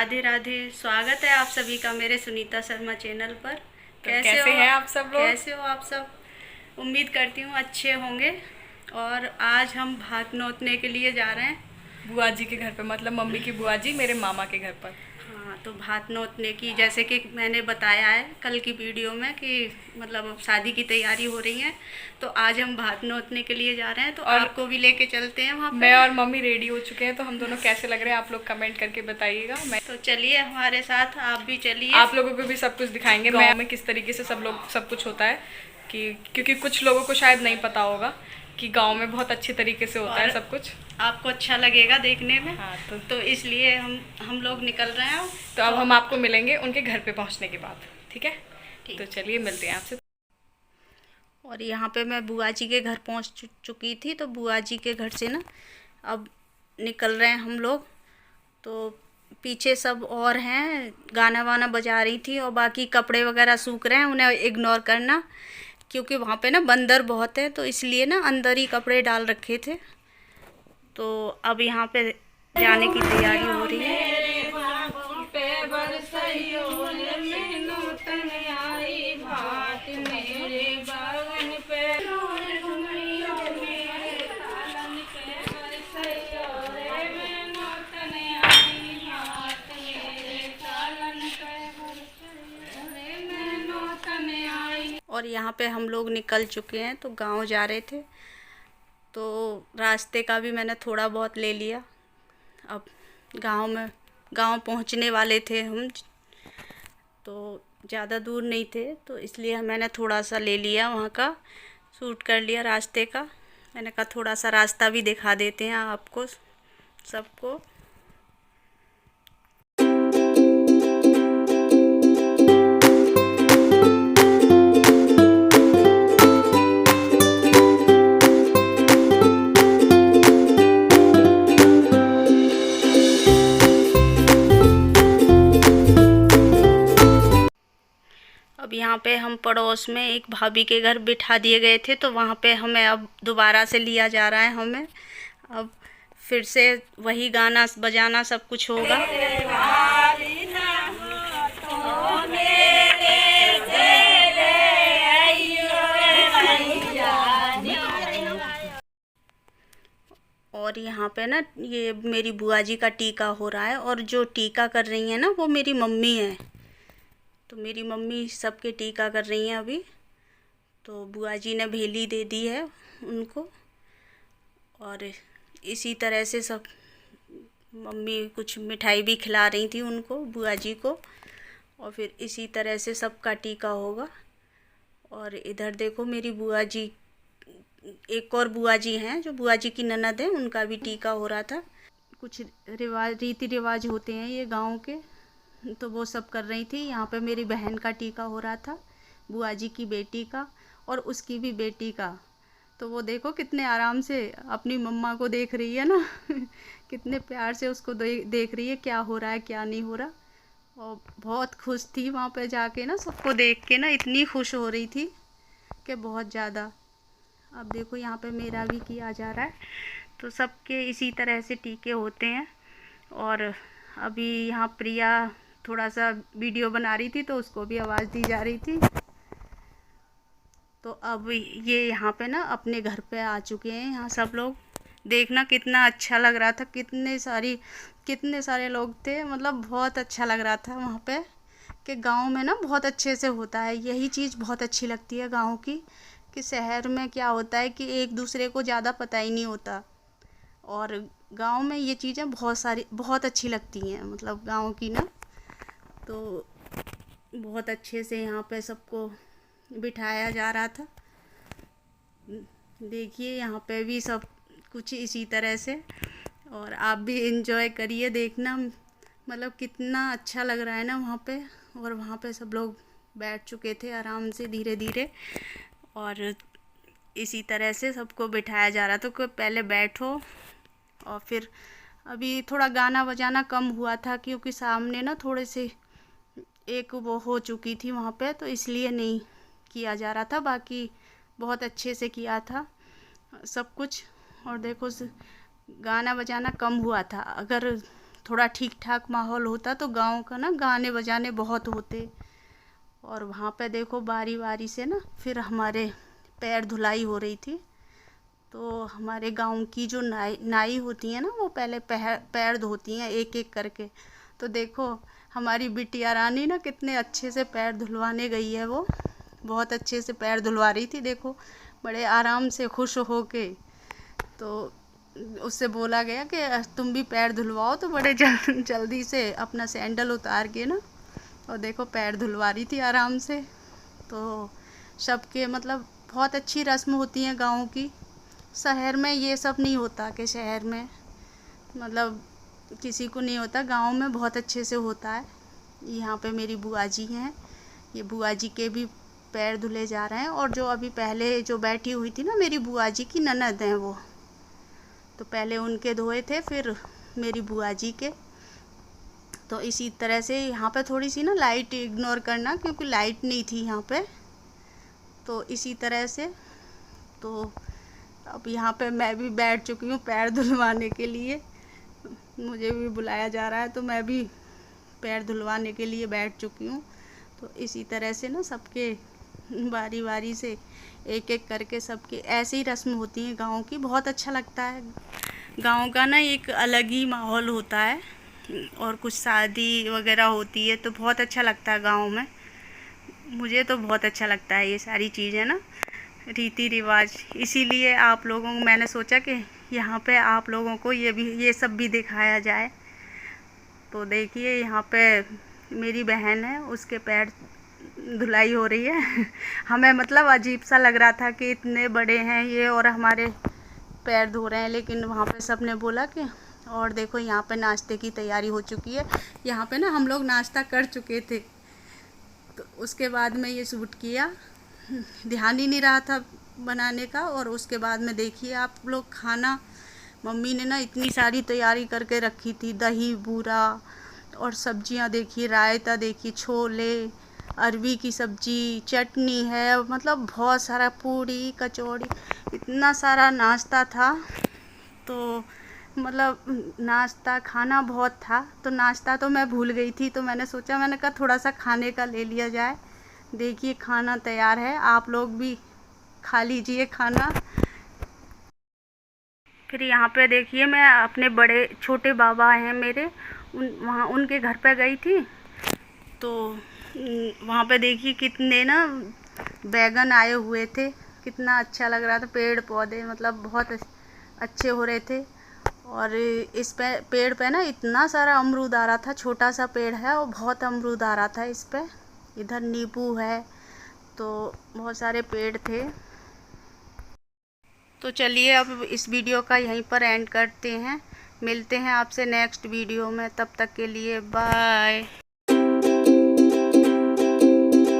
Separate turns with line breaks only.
राधे राधे। स्वागत है आप सभी का मेरे सुनीता शर्मा चैनल पर।
तो कैसे हैं आप सब लोग?
कैसे हो आप सब? उम्मीद करती हूँ अच्छे होंगे। और आज हम भात नोतने के लिए जा रहे हैं।
बुआ जी के घर पे, मतलब मम्मी की बुआ जी मेरे मामा के घर पर।
हाँ, तो भात नोतने की, जैसे कि मैंने बताया है कल की वीडियो में कि मतलब अब शादी की तैयारी हो रही है, तो आज हम भात नोतने के लिए जा रहे हैं, तो
और
आपको भी लेके चलते हैं वहाँ पे।
मैं और मम्मी रेडी हो चुके हैं, तो हम दोनों कैसे लग रहे हैं आप लोग कमेंट करके बताइएगा। मैं
तो चलिए हमारे साथ, आप भी चलिए।
आप लोगों को भी सब कुछ दिखाएंगे गाँव में किस तरीके से सब कुछ होता है, कि क्योंकि कुछ लोगों को शायद नहीं पता होगा कि गाँव में बहुत अच्छे तरीके से होता
और
है सब कुछ।
आपको अच्छा लगेगा देखने में।
हाँ,
तो इसलिए हम लोग निकल रहे हैं।
तो अब हम आपको मिलेंगे उनके घर पे पहुँचने के बाद, ठीक है?
ठीक।
तो चलिए मिलते हैं आपसे।
और यहाँ पे मैं बुआ जी के घर पहुँच चुकी थी, तो बुआ जी के घर से ना अब निकल रहे हैं हम लोग। तो पीछे सब और हैं, गाना वाना बजा रही थी, और बाकी कपड़े वगैरह सूख रहे हैं, उन्हें इग्नोर करना, क्योंकि वहाँ पे ना बंदर बहुत है, तो इसलिए ना अंदर ही कपड़े डाल रखे थे। तो अब यहाँ पे जाने की तैयारी हो रही है। और यहाँ पे हम लोग निकल चुके हैं, तो गांव जा रहे थे, तो रास्ते का भी मैंने थोड़ा बहुत ले लिया। अब गांव पहुँचने वाले थे हम, तो ज़्यादा दूर नहीं थे, तो इसलिए मैंने थोड़ा सा ले लिया, वहाँ का शूट कर लिया रास्ते का। मैंने कहा थोड़ा सा रास्ता भी दिखा देते हैं आपको सबको। अब यहाँ पे हम पड़ोस में एक भाभी के घर बिठा दिए गए थे, तो वहाँ पे हमें अब दोबारा से लिया जा रहा है हमें। अब फिर से वही गाना बजाना सब कुछ होगा। और यहाँ पे ना ये मेरी बुआ जी का टीका हो रहा है, और जो टीका कर रही है ना वो मेरी मम्मी है। तो मेरी मम्मी सबके टीका कर रही हैं अभी। तो बुआ जी ने भेली दे दी है उनको, और इसी तरह से सब मम्मी कुछ मिठाई भी खिला रही थी उनको, बुआ जी को। और फिर इसी तरह से सबका टीका होगा। और इधर देखो मेरी बुआ जी, एक और बुआ जी हैं जो बुआ जी की ननद है, उनका भी टीका हो रहा था। कुछ रीति रिवाज होते हैं ये गांव के, तो वो सब कर रही थी। यहाँ पे मेरी बहन का टीका हो रहा था, बुआ जी की बेटी का, और उसकी भी बेटी का। तो वो देखो कितने आराम से अपनी मम्मा को देख रही है ना कितने प्यार से उसको देख रही है, क्या हो रहा है क्या नहीं हो रहा। और बहुत खुश थी वहाँ पे जाके ना, सबको देख के ना इतनी खुश हो रही थी कि बहुत ज़्यादा। अब देखो यहाँ पे मेरा भी किया जा रहा है, तो सबके इसी तरह से टीके होते हैं। और अभी यहाँ प्रिया थोड़ा सा वीडियो बना रही थी, तो उसको भी आवाज़ दी जा रही थी। तो अब ये यहाँ पे ना अपने घर पे आ चुके हैं यहाँ सब लोग। देखना कितना अच्छा लग रहा था, कितने सारे लोग थे, मतलब बहुत अच्छा लग रहा था वहाँ पे, कि गांव में ना बहुत अच्छे से होता है। यही चीज़ बहुत अच्छी लगती है गांव की, कि शहर में क्या होता है कि एक दूसरे को ज़्यादा पता ही नहीं होता। और गांव में ये चीज़ें बहुत अच्छी लगती हैं, मतलब गांव की ना। तो बहुत अच्छे से यहाँ पे सबको बिठाया जा रहा था। देखिए यहाँ पे भी सब कुछ इसी तरह से, और आप भी इंजॉय करिए, देखना मतलब कितना अच्छा लग रहा है ना वहाँ पे। और वहाँ पे सब लोग बैठ चुके थे आराम से धीरे धीरे, और इसी तरह से सबको बिठाया जा रहा था कि पहले बैठो। और फिर अभी थोड़ा गाना बजाना कम हुआ था, क्योंकि सामने ना थोड़े से एक वो हो चुकी थी वहाँ पे, तो इसलिए नहीं किया जा रहा था। बाकी बहुत अच्छे से किया था सब कुछ। और देखो गाना बजाना कम हुआ था, अगर थोड़ा ठीक ठाक माहौल होता तो गांव का ना गाने बजाने बहुत होते। और वहाँ पे देखो बारी बारी से ना फिर हमारे पैर धुलाई हो रही थी। तो हमारे गांव की जो नाई नाई होती है ना वो पहले पैर धोती हैं एक एक करके। तो देखो हमारी बिटिया रानी ना कितने अच्छे से पैर धुलवाने गई है, वो बहुत अच्छे से पैर धुलवा रही थी, देखो बड़े आराम से खुश होके। तो उससे बोला गया कि तुम भी पैर धुलवाओ, तो बड़े जल्दी से अपना सैंडल उतार के ना और देखो पैर धुलवा रही थी आराम से। तो सबके मतलब बहुत अच्छी रस्म होती हैं गाँव की। शहर में ये सब नहीं होता कि शहर में मतलब किसी को नहीं होता, गांव में बहुत अच्छे से होता है। यहाँ पे मेरी बुआ जी हैं, ये बुआ जी के भी पैर धुले जा रहे हैं। और जो अभी पहले जो बैठी हुई थी ना मेरी बुआ जी की ननद हैं वो, तो पहले उनके धोए थे फिर मेरी बुआ जी के। तो इसी तरह से यहाँ पे थोड़ी सी ना लाइट इग्नोर करना क्योंकि लाइट नहीं थी यहाँ पे। तो इसी तरह से तो अब यहाँ पे मैं भी बैठ चुकी हूँ पैर धुलवाने के लिए, मुझे भी बुलाया जा रहा है तो मैं भी पैर धुलवाने के लिए बैठ चुकी हूँ। तो इसी तरह से ना सबके बारी बारी से एक एक करके सबके ऐसे ही रस्म होती हैं गाँव की, बहुत अच्छा लगता है। गाँव का ना एक अलग ही माहौल होता है। और कुछ शादी वगैरह होती है तो बहुत अच्छा लगता है गाँव में, मुझे तो बहुत अच्छा लगता है ये सारी चीज़ें ना, रीति रिवाज। इसीलिए आप लोगों को मैंने सोचा कि यहाँ पे आप लोगों को ये सब भी दिखाया जाए। तो देखिए यहाँ पे मेरी बहन है, उसके पैर धुलाई हो रही है हमें मतलब अजीब सा लग रहा था कि इतने बड़े हैं ये और हमारे पैर धो रहे हैं, लेकिन वहाँ पे सब ने बोला कि और देखो यहाँ पे नाश्ते की तैयारी हो चुकी है। यहाँ पे ना हम लोग नाश्ता कर चुके थे, तो उसके बाद में ये शूट किया, ध्यान ही नहीं रहा था बनाने का। और उसके बाद में देखिए आप लोग खाना, मम्मी ने ना इतनी सारी तैयारी करके रखी थी, दही बूरा और सब्जियां देखिए, रायता देखिए, छोले, अरबी की सब्जी, चटनी है, मतलब बहुत सारा पूड़ी कचौड़ी, इतना सारा नाश्ता था। तो मतलब नाश्ता खाना बहुत था, तो नाश्ता तो मैं भूल गई थी, तो मैंने कहा थोड़ा सा खाने का ले लिया जाए। देखिए खाना तैयार है, आप लोग भी खा लीजिए खाना। फिर यहाँ पे देखिए मैं अपने बड़े छोटे बाबा हैं मेरे, वहाँ उनके घर पे गई थी। तो वहाँ पे देखिए कितने ना बैगन आए हुए थे, कितना अच्छा लग रहा था, पेड़ पौधे मतलब बहुत अच्छे हो रहे थे। और इस पे पेड़ पे ना इतना सारा अमरूद आ रहा था, छोटा सा पेड़ है और बहुत अमरूद आ रहा था इस पे। इधर नींबू है, तो बहुत सारे पेड़ थे। तो चलिए अब इस वीडियो का यहीं पर एंड करते हैं, मिलते हैं आपसे नेक्स्ट वीडियो में, तब तक के लिए बाय।